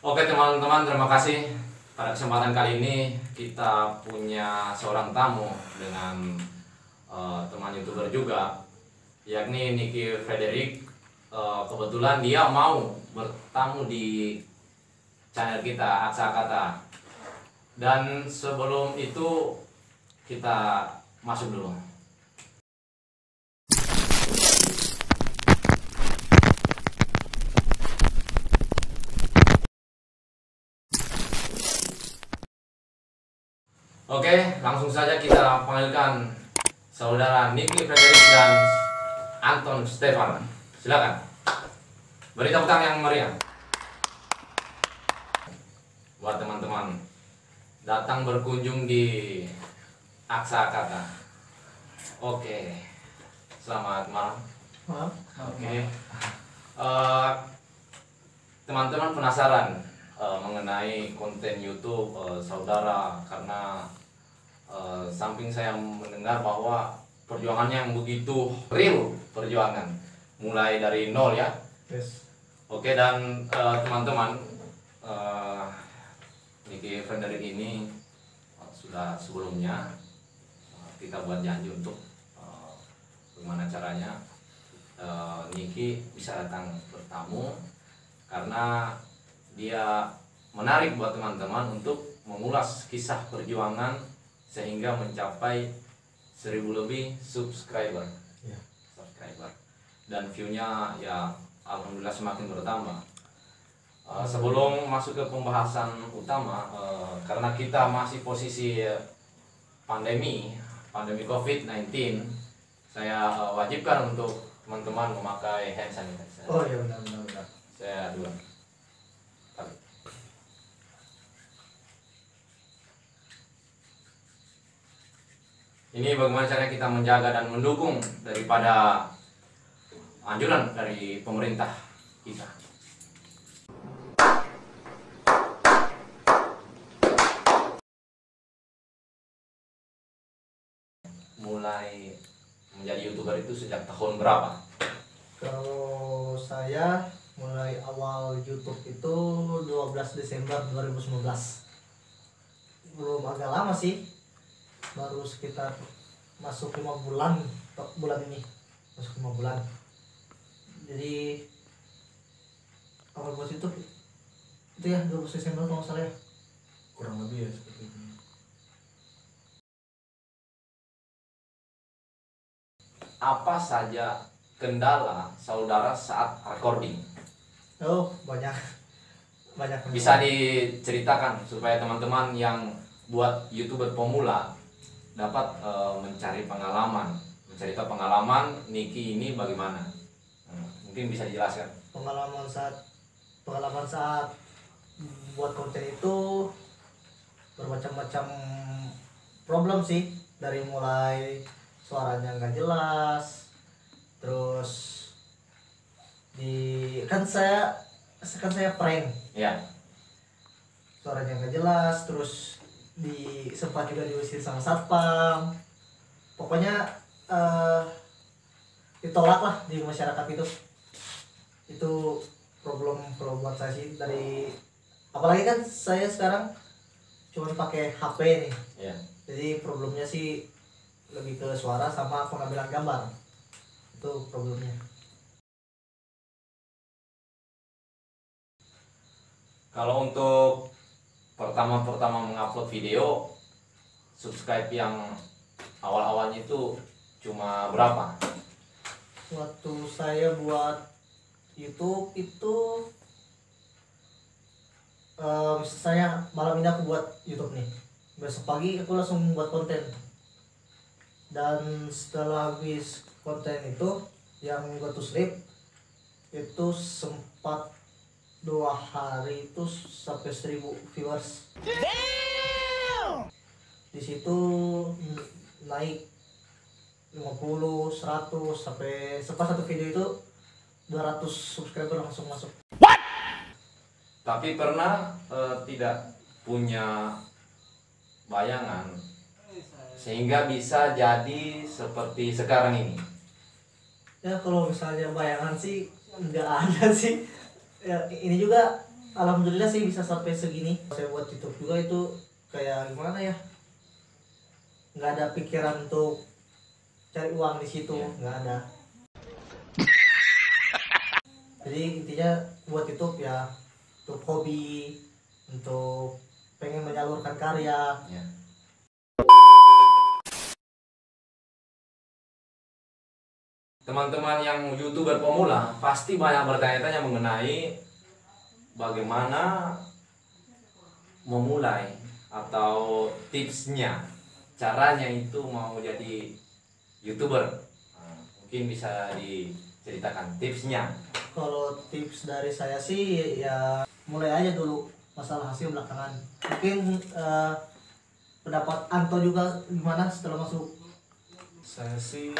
Oke teman-teman, terima kasih. Pada kesempatan kali ini kita punya seorang tamu dengan teman YouTuber juga, yakni Nicky Frederick. Kebetulan dia mau bertamu di channel kita Aksa Kata. Dan sebelum itu kita masuk dulu. Oke, langsung saja kita panggilkan saudara Nicky Frederick dan Anton Stefan. Silakan. Beri tepuk tangan yang meriah. Buat teman-teman datang berkunjung di Aksa Kata. Oke, selamat malam. Oke, teman-teman penasaran mengenai konten YouTube saudara, karena samping saya mendengar bahwa perjuangannya yang begitu real, perjuangan mulai dari nol ya. Yes. Oke, dan teman-teman, Nicky Frederick ini sudah sebelumnya kita buat janji untuk bagaimana caranya Nicky bisa datang bertamu, karena dia menarik buat teman-teman untuk mengulas kisah perjuangan sehingga mencapai 1000 lebih subscriber. Dan view-nya ya alhamdulillah semakin bertambah. Sebelum masuk ke pembahasan utama, karena kita masih posisi pandemi COVID-19, saya wajibkan untuk teman-teman memakai hand sanitizer. Oh iya, benar. Saya duluan. Ini bagaimana caranya kita menjaga dan mendukung daripada anjuran dari pemerintah kita. Mulai menjadi YouTuber itu sejak tahun berapa? Kalau saya mulai awal YouTube itu 12 Desember 2019. Belum agak lama sih. Baru sekitar masuk 5 bulan bulan ini. Masuk 5 bulan. Jadi awal buat YouTube itu ya 12 Desember kalau nggak salah ya. Kurang lebih ya seperti itu. Apa saja kendala saudara saat recording? Oh, banyak. Bisa diceritakan supaya teman-teman yang buat YouTuber pemula dapat mencari pengalaman, mencerita pengalaman Nicky ini bagaimana? Mungkin bisa dijelaskan. Pengalaman saat buat konten itu bermacam-macam problem sih, dari mulai suaranya nggak jelas, terus kan saya prank Ya. suaranya nggak jelas, terus sempat juga diusir sama satpam. Pokoknya ditolak lah di masyarakat itu problem buat saya sih. Dari apalagi kan saya sekarang cuma pakai HP nih, Ya. jadi problemnya sih lebih ke suara sama pengambilan gambar, itu problemnya. Kalau untuk pertama mengupload video, subscribe yang awal-awalnya itu cuma berapa? Waktu saya buat YouTube itu saya malam ini aku buat YouTube nih, besok pagi aku langsung buat konten, dan setelah habis konten itu yang Go to Sleep itu sempat 2 hari itu sampai 1000 viewers. Di situ naik 50, 100 sampai satu video itu 200 subscriber langsung masuk. Tapi pernah tidak punya bayangan sehingga bisa jadi seperti sekarang ini? Ya kalau misalnya bayangan sih nggak ada sih. Ya, ini juga alhamdulillah sih bisa sampai segini. Saya buat YouTube juga itu kayak gimana ya, nggak ada pikiran untuk cari uang di situ, nggak ada. Jadi intinya buat YouTube ya untuk hobi, untuk pengen menyalurkan karya. Ya. Teman-teman yang YouTuber pemula pasti banyak bertanya-tanya mengenai bagaimana memulai atau tipsnya, caranya itu mau jadi YouTuber. Nah, mungkin bisa diceritakan tipsnya. Kalau tips dari saya sih ya mulai aja dulu, masalah hasil belakangan. Mungkin pendapat Anto juga gimana setelah masuk? Saya sih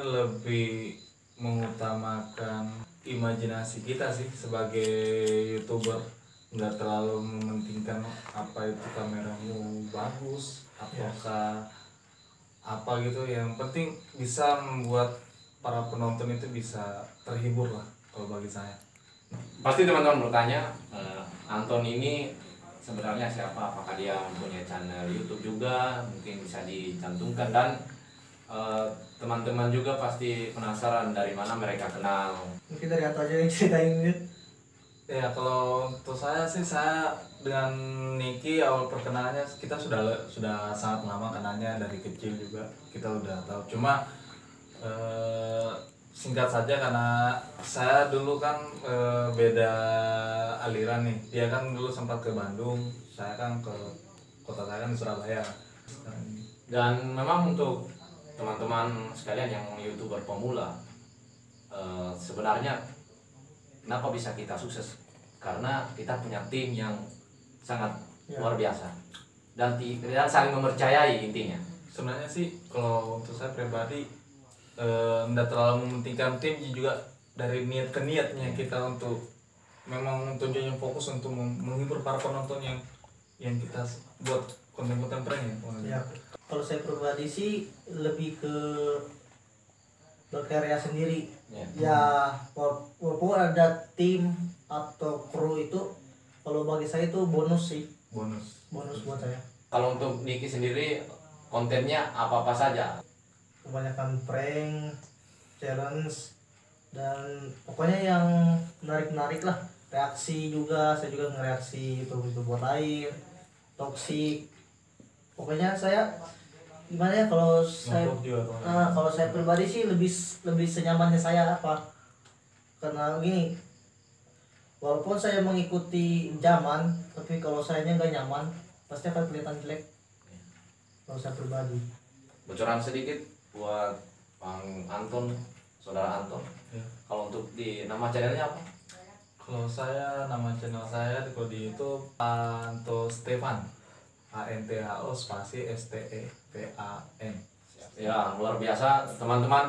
lebih mengutamakan imajinasi kita sih sebagai YouTuber, nggak terlalu mementingkan apa itu kameramu bagus ataukah apa gitu. Yang penting bisa membuat para penonton itu bisa terhibur lah kalau bagi saya. Pasti teman-teman bertanya, Anton ini sebenarnya siapa? Apakah dia mempunyai channel YouTube juga? Mungkin bisa dicantumkan. Dan teman-teman juga pasti penasaran dari mana mereka kenal. Mungkin dari Anto aja yang ceritain gitu. Ya kalau untuk saya sih, saya dengan Niki awal perkenalannya kita sudah sangat lama kenalnya, dari kecil juga kita udah tahu. Cuma singkat saja karena saya dulu kan beda aliran nih. Dia kan dulu sempat ke Bandung, saya kan ke kota saya kan di Surabaya. Dan memang untuk teman-teman sekalian yang YouTuber pemula, sebenarnya kenapa bisa kita sukses? Karena kita punya tim yang sangat luar biasa dan saling mempercayai intinya. Sebenarnya sih kalau untuk saya pribadi tidak terlalu mementingkan tim, juga dari niat ke niatnya kita untuk memang tujuannya fokus untuk menghibur para penonton yang kita buat konten-konten prank ya. Kalau saya pribadi sih lebih ke berkarya sendiri. Ya walaupun ada tim atau kru itu, kalau bagi saya itu bonus sih. Bonus buat saya. Kalau untuk Niki sendiri, kontennya apa-apa saja? Kebanyakan prank, challenge, dan pokoknya yang menarik-menarik lah. Reaksi juga, saya juga ngereaksi YouTuber lain, toksik. Pokoknya saya gimana ya, kalau saya pribadi sih lebih senyamannya saya apa, karena gini, walaupun saya mengikuti zaman, tapi kalau sayanya nggak nyaman pasti akan kelihatan jelek kalau saya pribadi. Bocoran sedikit buat Bang Anton, saudara Anton. Kalau untuk di nama channelnya apa? Kalau saya, nama channel saya kalau di YouTube Anto Stefan, ANTHO spasi STEPAN. Ya, luar biasa teman-teman.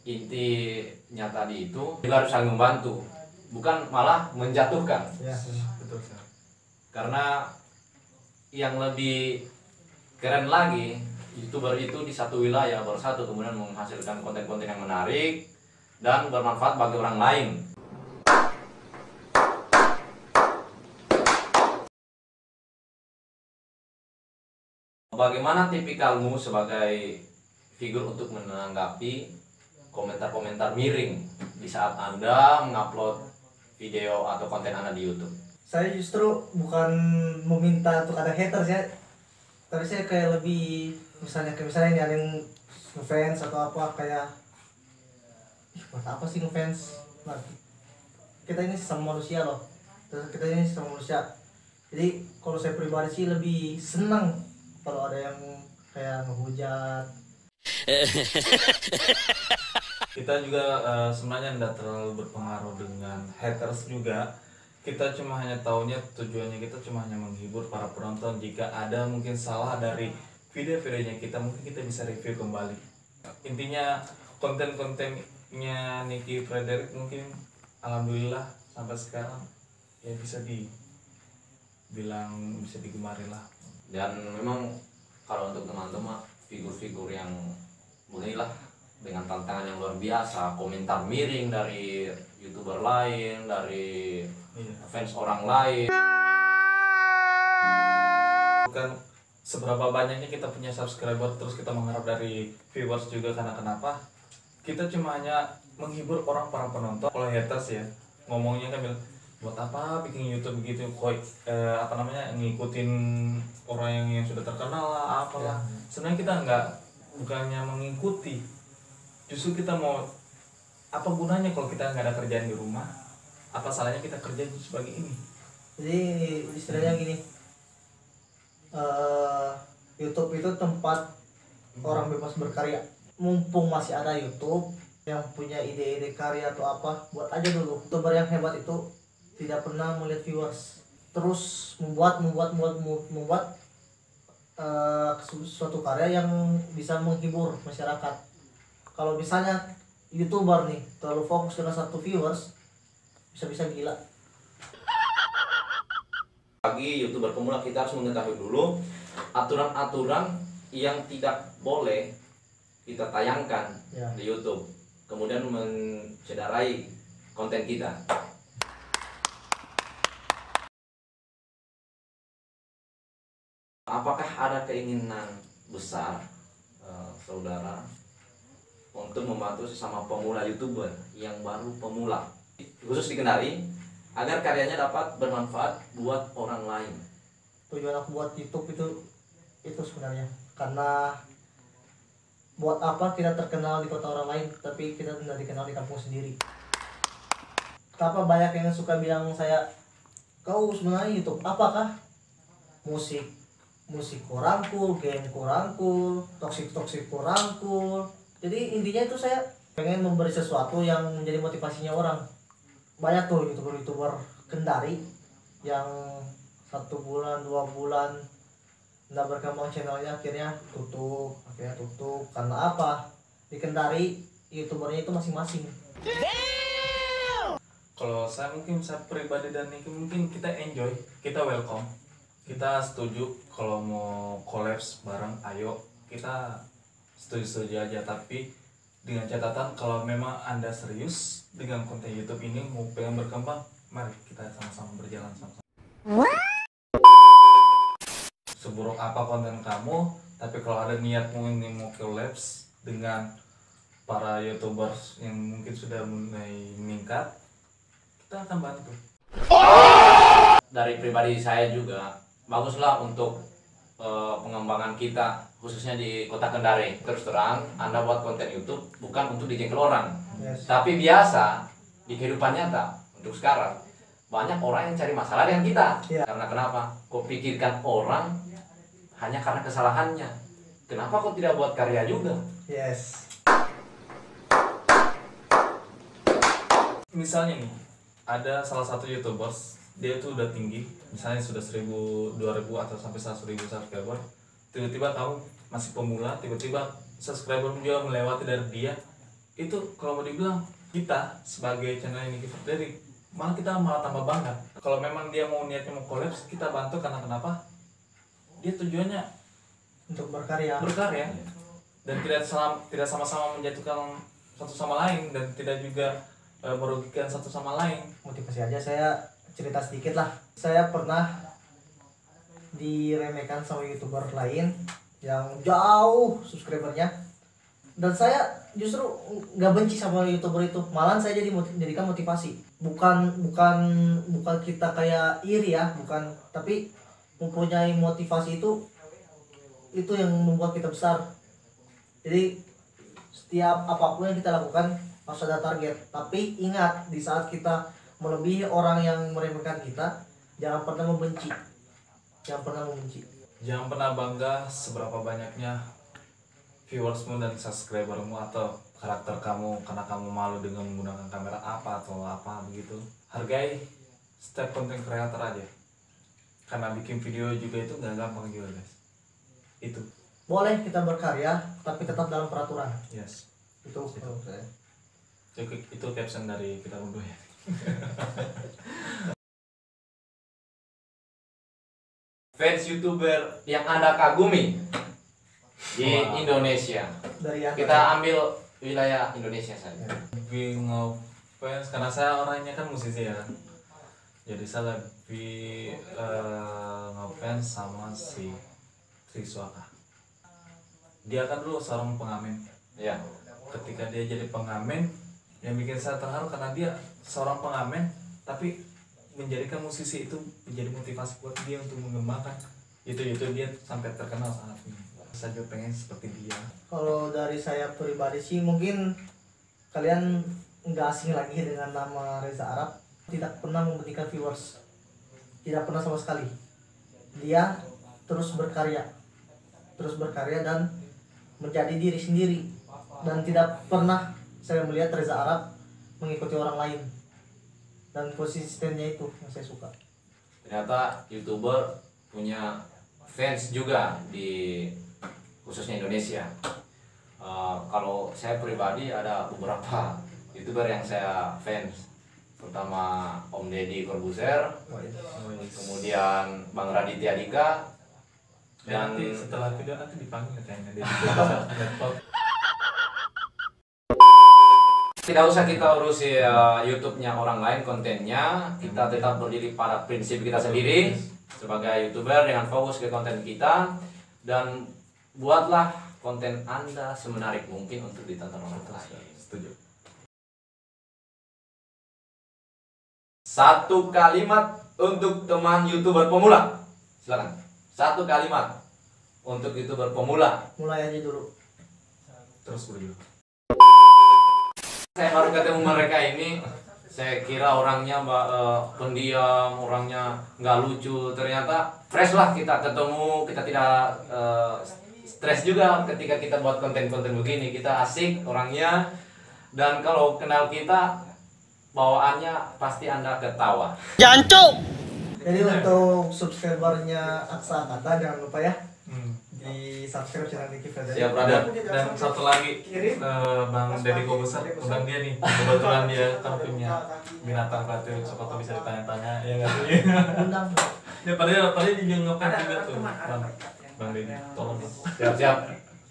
Intinya tadi itu juga harus saling membantu, bukan malah menjatuhkan. Ya, Betul sih. Karena yang lebih keren lagi, YouTuber itu di satu wilayah bersatu kemudian menghasilkan konten-konten yang menarik dan bermanfaat bagi orang lain. Bagaimana tipikalmu sebagai figur untuk menanggapi komentar-komentar miring di saat Anda mengupload video atau konten Anda di YouTube? saya justru bukan meminta untuk ada haters ya, tapi saya kayak lebih misalnya ini ada yang ngefans atau apa, kayak buat apa sih ngefans? Nah, kita ini sesama manusia loh, jadi kalau saya pribadi sih lebih senang kalau ada yang kayak ngehujat. Kita juga sebenarnya tidak terlalu berpengaruh dengan haters juga. Kita cuma hanya taunya tujuannya kita cuma hanya menghibur para penonton. Jika ada mungkin salah dari video-videonya kita, mungkin kita bisa review kembali. Intinya konten-kontennya Niki Frederick mungkin alhamdulillah sampai sekarang ya bisa dibilang bisa digemari lah. Dan memang kalau untuk teman-teman figur-figur yang beginilah dengan tantangan yang luar biasa, komentar miring dari YouTuber lain, dari fans orang lain. Bukan seberapa banyaknya kita punya subscriber terus kita mengharap dari viewers juga, karena kenapa? Kita cuma hanya menghibur orang, para penonton. Kalau haters ya ngomongnya kan bilang, buat apa bikin YouTube begitu, ngikutin orang yang sudah terkenal lah apalah. Sebenarnya kita bukannya mengikuti, justru kita mau, apa gunanya kalau kita nggak ada kerjaan di rumah, apa salahnya kita kerja sebagai ini. Jadi istilahnya gini, YouTube itu tempat orang bebas berkarya. Mumpung masih ada YouTube yang punya ide-ide karya atau apa, buat aja dulu. YouTuber yang hebat itu tidak pernah melihat viewers, terus membuat suatu karya yang bisa menghibur masyarakat. Kalau misalnya YouTuber nih terlalu fokus dengan satu viewers, bisa-bisa gila. Bagi YouTuber pemula, kita harus mengetahui dulu aturan-aturan yang tidak boleh kita tayangkan di YouTube, kemudian mencederai konten kita. Apakah ada keinginan besar saudara untuk membantu sesama pemula YouTuber yang baru pemula, khusus di Kendari, agar karyanya dapat bermanfaat buat orang lain? Tujuan aku buat YouTube itu sebenarnya karena buat apa kita terkenal di kota orang lain tapi kita tidak dikenal di kampung sendiri. Kenapa banyak yang suka bilang saya, kau sebenarnya YouTube apakah? Musik kurang cool, game kurang cool, toxic kurang cool. Jadi intinya itu saya pengen memberi sesuatu yang menjadi motivasinya orang. Banyak tuh YouTuber Kendari yang 1 bulan 2 bulan nggak berkembang channelnya, akhirnya tutup. Karena apa? Di Kendari YouTubernya itu masing-masing. Kalau saya pribadi dan Niki, mungkin kita enjoy, kita welcome, kita setuju kalau mau collabs bareng, ayo kita setuju aja. Tapi dengan catatan, kalau memang Anda serius dengan konten YouTube ini, mau pengen berkembang, mari kita sama-sama berjalan sama-sama. Seburuk apa konten kamu, tapi kalau ada niatmu ini mau collabs dengan para YouTubers yang mungkin sudah mulai meningkat, kita akan bantu. Dari pribadi saya juga, baguslah untuk pengembangan kita, khususnya di kota Kendari. Terus terang, Anda buat konten YouTube bukan untuk dijengkel orang, tapi biasa di kehidupan nyata. Untuk sekarang banyak orang yang cari masalah dengan kita. Karena kenapa? Kok pikirkan orang hanya karena kesalahannya? Kenapa kok tidak buat karya juga? Misalnya nih, ada salah satu YouTubers, dia tuh udah tinggi, misalnya sudah 1000, 2000 atau sampai 100.000 subscriber. Tiba-tiba kamu masih pemula, tiba-tiba subscriber juga melewati dari dia. Itu kalau mau dibilang, kita sebagai channel ini dari malah kita tambah bangga. Kalau memang dia mau niatnya mau kolaps, kita bantu. Karena kenapa? Dia tujuannya untuk berkarya dan tidak sama-sama menjatuhkan satu sama lain, dan tidak juga merugikan satu sama lain. Motivasi aja. Saya cerita sedikit lah. Saya pernah diremehkan sama YouTuber lain yang jauh subscribernya, dan saya justru nggak benci sama YouTuber itu, malah saya jadikan motivasi. Bukan kita kayak iri ya, bukan, tapi mempunyai motivasi itu yang membuat kita besar. Jadi setiap apapun yang kita lakukan harus ada target. Tapi ingat, di saat kita melebihi orang yang meremehkan kita, jangan pernah membenci. Jangan pernah bangga seberapa banyaknya viewersmu dan subscribermu atau karakter kamu karena kamu malu dengan menggunakan kamera apa atau apa begitu. Hargai setiap konten kreator aja, karena bikin video juga itu nggak gampang juga guys. Itu boleh kita berkarya tapi tetap dalam peraturan. Itu caption dari kita berdua ya. Fans YouTuber yang Anda kagumi di Indonesia, kita ambil wilayah Indonesia saja. Lebih ngefans karena saya orangnya kan musisi ya kan. Jadi saya lebih ngefans sama si Triswaka. Dia kan dulu seorang pengamen. Ya. Ketika dia jadi pengamen, yang bikin saya terharu karena dia seorang pengamen tapi menjadikan musisi itu menjadi motivasi buat dia untuk mengembangkan itu dia sampai terkenal saat ini. Saya juga pengen seperti dia. Kalau dari saya pribadi sih mungkin kalian nggak asing lagi dengan nama Reza Arab. Tidak pernah memberikan viewers, tidak pernah sama sekali. Dia terus berkarya dan menjadi diri sendiri, dan tidak pernah saya melihat Reza Arab mengikuti orang lain, dan konsistennya itu yang saya suka. Ternyata YouTuber punya fans juga di khususnya Indonesia. Kalau saya pribadi ada beberapa YouTuber yang saya fans. Pertama Om Deddy Corbuzier, kemudian Bang Raditya Dika, dan nanti setelah video nanti dipanggil kayaknya dia laptop. Tidak usah kita urusi YouTube-nya orang lain, kontennya. Kita tetap berdiri pada prinsip kita sendiri sebagai YouTuber dengan fokus ke konten kita, dan buatlah konten Anda semenarik mungkin untuk ditonton orang lain. Setuju. Satu kalimat untuk teman YouTuber pemula. Silakan. Satu kalimat untuk YouTuber pemula. Mulai aja dulu. Terus bro. Saya baru ketemu mereka ini, saya kira orangnya pendiam, orangnya nggak lucu. Ternyata fresh lah kita ketemu, kita tidak stres juga ketika kita buat konten-konten begini. Kita asik orangnya, dan kalau kenal kita bawaannya pasti Anda ketawa. Jancuk. Jadi untuk subscribernya Aksa Kata jangan lupa ya di subscribe channel Niki Frederick. Siap, brother. Dan satu lagi Bang Deddy Corbuzier, undang dia nih. Kebetulan dia kan punya binatang kreatif, siapa tahu bisa ditanya-tanya ya nggak sih? Undang. Ya padahal dia juga ngefans juga tuh. Bang Deddy, tolong. Siap,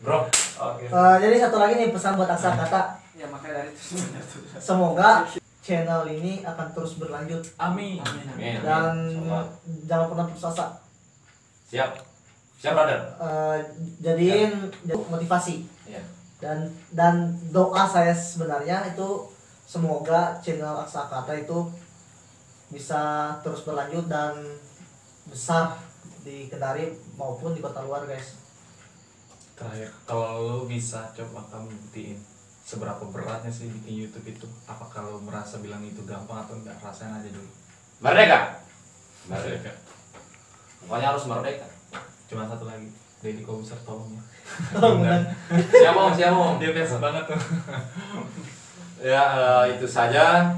bro. Oke. Jadi satu lagi nih pesan buat Aksa Kata. Ya makanya dari itu Semoga channel ini akan terus berlanjut Amin. Amin. dan Insyaallah. jangan pernah putus asa. Siap, siap, brother. Jadiin motivasi Ya. dan doa saya sebenarnya itu semoga channel Aksa Kata itu bisa terus berlanjut dan besar di Kendari maupun di kota luar, guys. Terakhir, kalau lu bisa coba kamu buktiin seberapa beratnya sih bikin YouTube itu. Apa kalau merasa bilang itu gampang atau enggak, rasain aja dulu. Merdeka. Merdeka. Pokoknya harus merdeka. Cuma satu lagi, Deddy Corbuzier tolong ya. Siap, Om, siap, Om. Dia biasa banget tuh. Ya, itu saja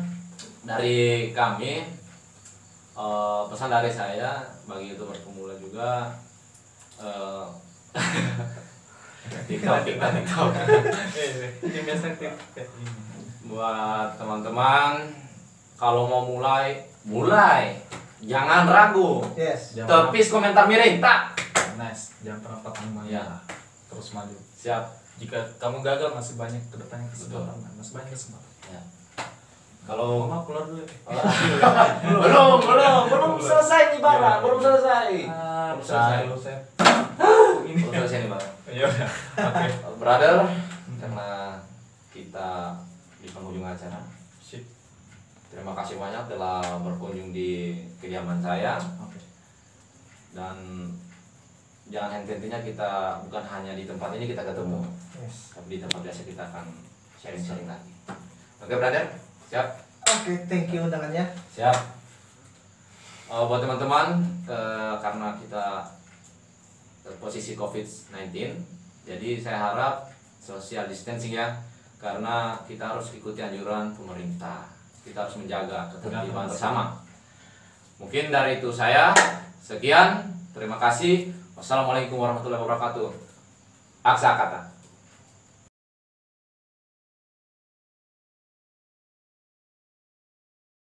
dari kami. Pesan dari saya bagi YouTuber pemula juga. TikTok. Dia biasa kayak ini. Buat teman-teman, kalau mau mulai, jangan ragu. Yes. Tepis komentar miring, tak. Nice, jangan pernah patah semangat. Ya. Terus maju. Siap. Jika kamu gagal masih banyak kedepannya kesempatan, masih banyak kesempatan. Ya. Kalau Mau keluar dulu. belum selesai nih, Bara. Belum selesai. Belum selesai. Ini. Belum selesai nih, Bara. Ya udah. Oke. Brother, karena kita di penghujung acara. Sip. Terima kasih banyak telah berkunjung di kediaman saya. Oke. Dan jangan henti-hentinya kita bukan hanya di tempat ini kita ketemu, Yes. tapi di tempat biasa kita akan sharing-sharing lagi. Oke, brother, siap? Oke, thank you undangannya. Siap. Buat teman-teman, karena kita posisi COVID-19, jadi saya harap social distancing ya, karena kita harus ikuti anjuran pemerintah. Kita harus menjaga ketertiban bersama. Mungkin dari itu saya sekian. Terima kasih. Wassalamualaikum warahmatullahi wabarakatuh. Aksa Kata.